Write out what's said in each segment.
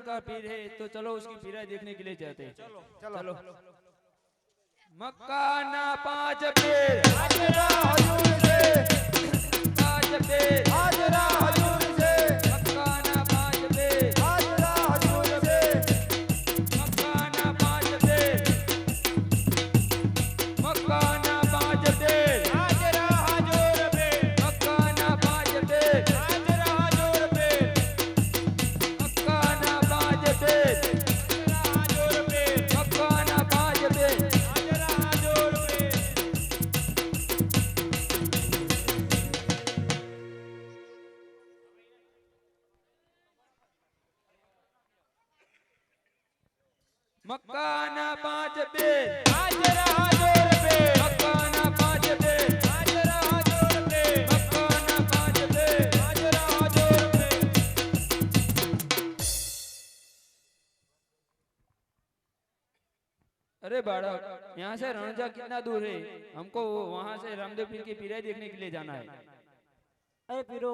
का पीर है, तो चलो उसकी पीरा देखने के लिए जाते हैं। चलो चलो। मक्काना 5 पीर हाजरा हजूर से 5 पीर हाजरा हजूर से मक्काना 5 पीर हाजरा हजूर से मक्काना 5 पीर मक्काना 5 पीर हाजरा हजूर पे मक्काना 5 पीर हाजरा हजूर पे मक्काना 5 पीर हजूर पे मक्काना 5 पीर हाजरा हजूर पे मक्काना 5 पीर हाजरा हजूर पे मक्काना 5 पीर हाजरा हजूर पे मक्काना 5 पीर हाजरा हजूर पे अरे बालक, यहाँ से रणजा कितना दूर है? हमको वहाँ से रामदेव पीर की पीराई देखने के लिए जाना है। અરે પીરો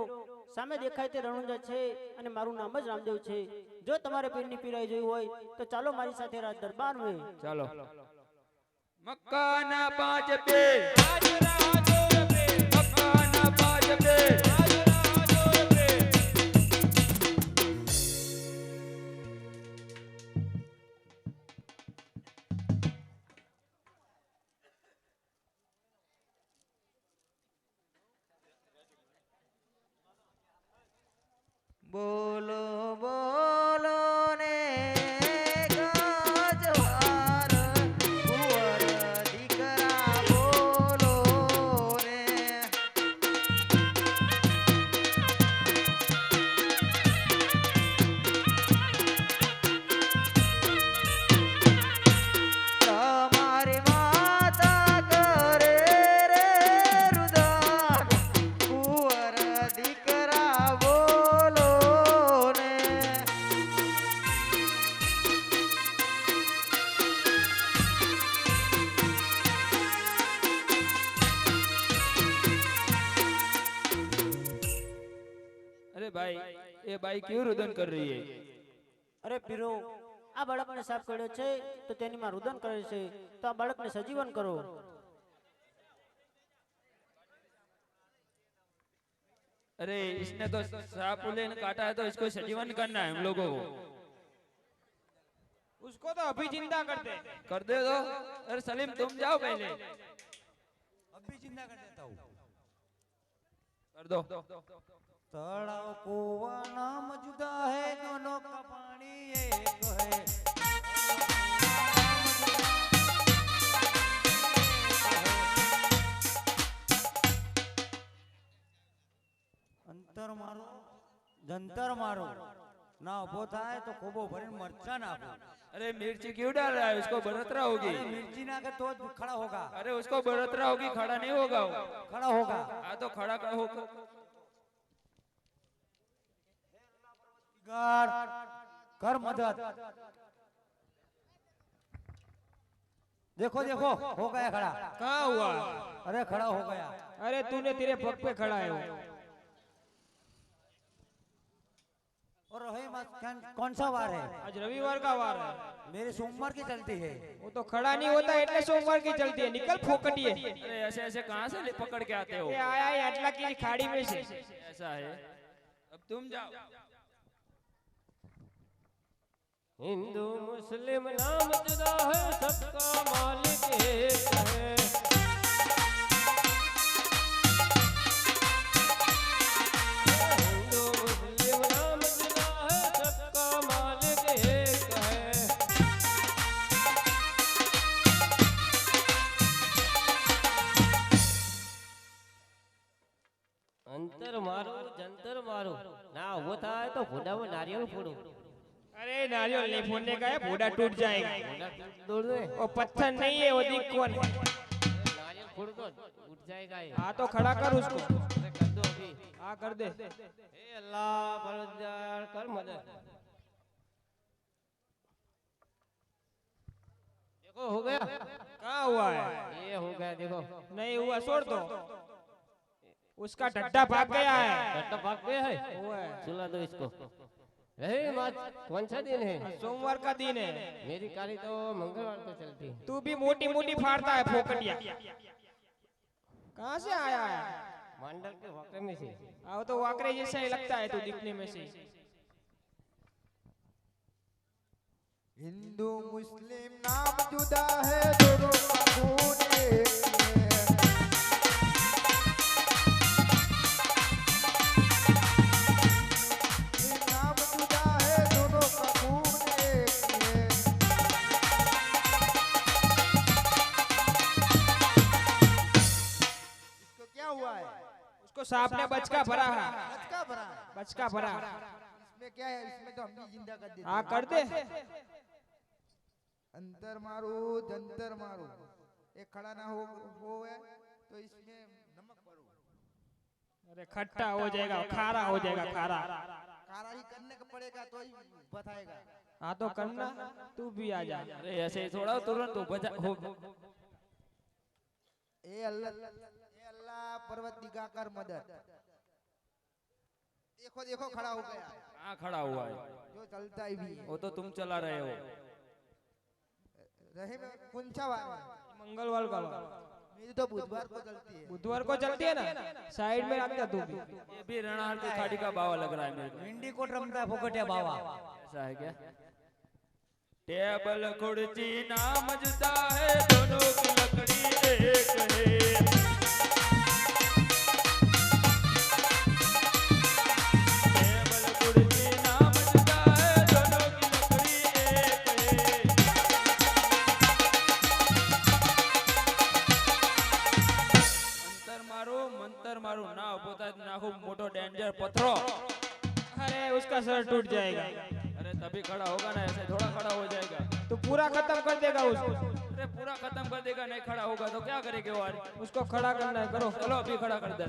સામે દેખાય તે રણુજા છે અને મારું નામ જ રામદેવ છે. જો તમારે પીરની પીરાઈ જોઈ હોય તો ચાલો મારી સાથે રાજ દરબારમાં. चलो। मक्काना 5 पीर हाजरा हजूर पे मक्काना 5 पीर हाजरा हजूर पे બોલો બોલો ને ગજવાર કુંવર દીકરા બોલો રે તમારી માતા કરે રે રુદન કુંવર દીકરા બોલો ને अरे भाई, ये भाई क्यों रुदन कर रही है? અરે પીરો આ બાળકને સાફ કર્યો છે તો તેની માં રુદન કરે છે, તો આ બાળકને સજીવન કરો. अरे इसने तो सांप ने काटा है, तो इसको सजीवन करना है हम लोगों को। उसको तो अभी जिंदा कर दे कर दे दो। अरे सलीम तुम जाओ पहले। अभी जिंदा कर देता हूँ कर दो। तड़ाव कुआं नाम जुदा है दोनों का पानी एक है अंतर मारो जंतर मारो ना उभो थाय तो खूबो भरीने मरचा नाखो अरे मिर्ची क्यों डाल रहा है? उसको बढ़ोतरा होगी। अरे मिर्ची ना के तो खड़ा होगा अरे उसको बढ़ोतरा होगी, खड़ा नहीं होगा वो। खड़ा होगा हाँ तो खड़ा होगा। गाड़ कर मदद देखो देखो हो गया खड़ा कहाँ हुआ? अरे खड़ा हो गया अरे तूने तेरे पग पे खड़ा है वो। और रहे कौन सा वार है? आज रविवार का वार है। मेरे सोमवार की चलती है वो तो खड़ा नहीं होता એટલે સોમવાર की चलती है। निकल फोकटिए। अरे ऐसे ऐसे कहाँ से पकड़ के आते हो? ये आया है अटला की खाड़ी में से। ऐसा है। अब तुम जाओ। हिंदू मुस्लिम नाम जुदा है, सबका मालिक एक है। हिंदू मुस्लिम नाम जुदा है, सबका मालिक एक है। अंतर मारो जंतर मारो ना वो था तो खुदा में नारियल फोड़ो। अरे नारियल नहीं फोड़ने का है, फोड़ा टूट जाएगा। वो पत्थर नहीं है, वो दिख कौन है? नारियल फोड़ दो उठ जाएगा ये। हाँ तो खड़ा कर उसको। कर दो अभी। हाँ कर दे। हे अल्लाह परवरदिगार कर मदद। देखो हो गया। कहाँ हुआ है? ये हो गया देखो। नहीं हुआ, छोड़ दो। उसका डड्डा भाग गया है। डड्डा भाग गया है? हुआ है। सुला दो इसको। रहे मात कौन सा दिन है? सोमवार का दिन है। मेरी कारी तो मंगलवार को चलती है। तू भी मोटी मोटी फाड़ता है फोकटिया। कहाँ से आया है? मंडल के वाकरे में से। आओ तो वाकरे जैसा ही लगता है तू दिखने में से। हिंदू मुस्लिम नाम जुदा है, दोनों का खून एक है। मुस्लिम नाम जुदा है, दोनों का खून एक है। इसको क्या हुआ है? उसको सांप ने बचका भरा है। बचका भरा है। बचका भरा। इसमें क्या है? इसमें तो हम भी जिंदा कर देते हाँ हैं। कर दे। अंतर मारो जंतर मारो, एक खड़ा ना हो तो इसमें नमक भरो। अरे खट्टा हो जाएगा, खारा हो जाएगा, खारा। कारा ही करने का पड़ेगा तो ही बताएगा। हाँ तो करना, तू भी आ जा। अरे ऐसे ही थोड़ा तुरंत हो बजा हो। ए अल्लाह पर्वत दिखाकर मदद। देखो देखो खड़ा हो गया, कहाँ खड़ा हुआ है? जो चलता ही भी है। वो तो तुम चला रहे हो। रहे में कौन सा वार है? मंगलवार का वार। मेरी तो बुधवार को चलती है। बुधवार को चलती है ना, साइड में रखता तू भी। ये भी रणहार की खाड़ी का बावा लग रहा है मेरे को। भिंडी कोट रमता है फोकटिया बाबा। ऐसा है क्या? टेबल कुर्सी नाम जुदा है, दोनों की लकड़ी एक है। टेबल कुर्सी नाम जुदा है, दोनों की लकड़ी एक है। मंतर मारो ना पोता नाखो मोटो डेंजर पत्थरो। अरे उसका सर टूट जाएगा। अरे तभी खड़ा होगा ना, ऐसे थोड़ा खड़ा हो जाएगा। तो पूरा खत्म कर देगा उसको। अरे पूरा खत्म कर देगा, नहीं खड़ा होगा तो क्या करेंगे और? उसको खड़ा करना है, करो। चलो अभी खड़ा कर दे।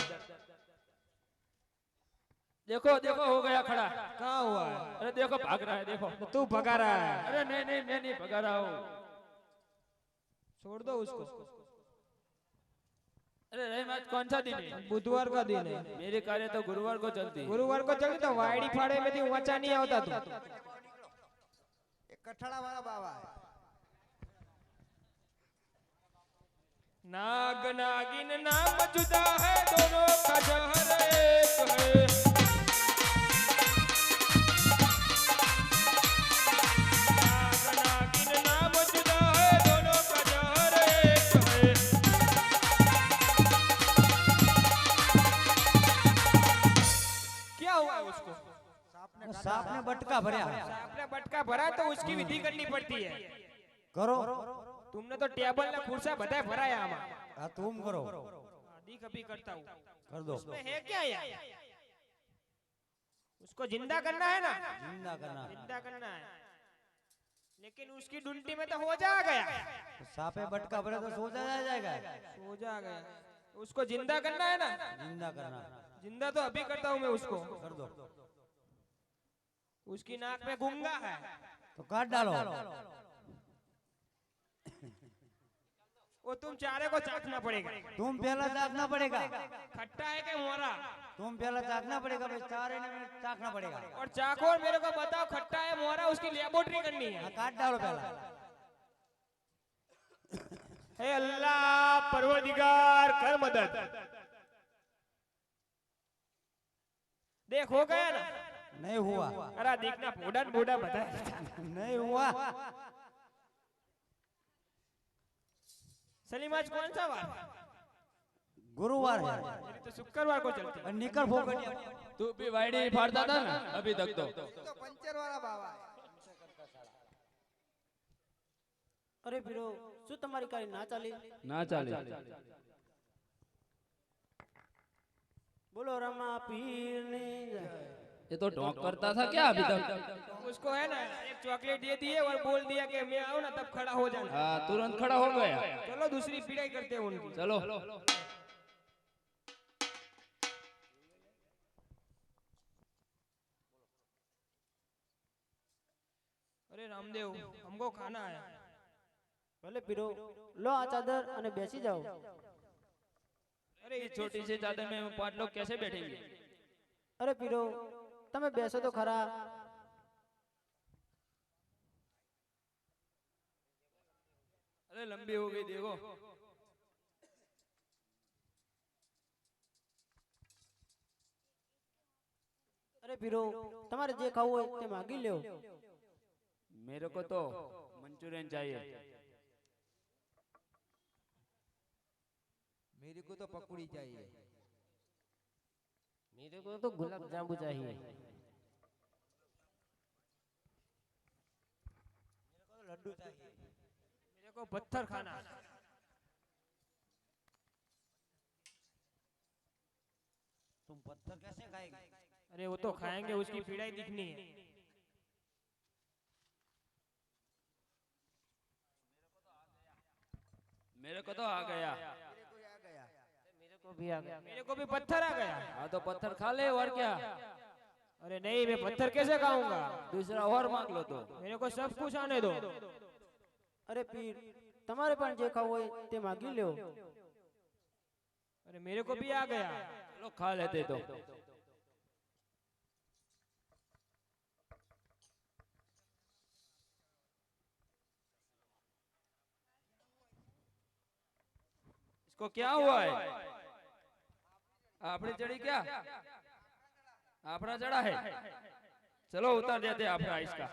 देखो देखो हो गया खड़ा। कहाँ हुआ है? अरे देखो भाग रहा है, देखो। तो तू भगा रहा है। अरे नहीं नहीं मैं नहीं भगा रहा हूँ। छोड़ दो उसको। अरे रहीम आज कौन सा दिन है? बुधवार का दिन है। मेरी कार्य तो गुरुवार को चलती है। गुरुवार को चलती तो वायड़ी फाड़े में थी ऊंचा नहीं आवता तू। एक कठड़ा वाला बाबा है। नाग नागिन नाम जुदा है, दोनों का जहर एक है। नाग नागिन नाम जुदा है, दोनों का जहर एक है। क्या हुआ उसको? सांप ने बटका भरा। आपने बटका भरा तो उसकी विधि करनी पड़ती है। करो। तुमने तो टेबल ने कुर्सा बताया भराया हमारा। हाँ तुम करो। आदि कभी करता हूँ। कर दो। उसमें है क्या यार? उसको जिंदा करना है ना? जिंदा करना। जिंदा करना है। लेकिन उसकी डुंटी में तो हो जा गया। तो सांप में बटका भरे तो सो जाएगा। हो जा गया। उसको जिंदा करना है ना? जिंदा करना। जिंदा तो अभी करता हूँ मैं उसको। कर दो। उसकी नाक में गूंगा है। तो काट डालो। वो तुम चारे को चाटना पड़ेगा। तुम पहला चाखना पड़ेगा। खट्टा है कि मोरा? तुम पहला चाखना पड़ेगा, फिर चारे ने चाखना पड़ेगा। और चाको मेरे को बताओ खट्टा है मोरा, उसकी लेबोरेटरी करनी है। हाँ, काट डालो पहला। हे अल्लाह परवरदिगार कर मदद। देख हो गया ना? नहीं हुआ। अरे देखना बूढ़ा बूढ़ा बता। नहीं हुआ। सलीम आज कौन सा वार? गुरुवार है। मेरी तो शुक्रवार को चलती है। और निकल फोकटिया। तू भी वाइडी फाड़ता था ना अभी तक तो। तो पंचर वाला बाबा है। અરે પીરો શું તમારી કાઈ ના ચાલી? ना चले। બોલો રામા પીરની જય। ये तो ढोंक करता था क्या अभी तक? उसको है ना एक चॉकलेट दे दिए और बोल दिया कि मैं आऊं ना तब खड़ा हो जाना। हाँ तुरंत खड़ा हो गया। चलो दूसरी पीढ़ाई करते हैं उनकी। चलो। अरे रामदेव हमको खाना है। ભલે પીરો લો આ ચાદર અને બેસી જાઓ। अरे इस छोटी सी चादर में 5 लोग कैसे बैठेंगे? અરે પીરો તમે બેસો તો ખરા। अरे लंबी हो गई देखो। અરે પીરો તમારે જે ખાવું હોય તે માગી લ્યો। मेरे को तो मंचूरियन चाहिए। मेरे को तो पकौड़ी चाहिए। मेरे को तो गुलाब जामुन चाहिए। मेरे को पत्थर खाना। तुम पत्थर कैसे खाएंगे? अरे वो तो खाएंगे, उसकी पीड़ाई दिखनी है। मेरे को तो आ गया। मेरे को भी आ गया। मेरे को भी पत्थर आ गया। हाँ तो पत्थर खा ले और क्या। अरे नहीं, मैं पत्थर कैसे खाऊंगा? दूसरा और मांग लो तो। मेरे को सब कुछ आने दो। અરે પીર તમારે પણ જે ખાવું હોય તે માગી લ્યો। अरे मेरे को भी आ गया। चलो खा लेते तो। इसको क्या हुआ है? आपने चढ़ी क्या? आपना चढ़ा है? चलो उतार देते आपका इसका।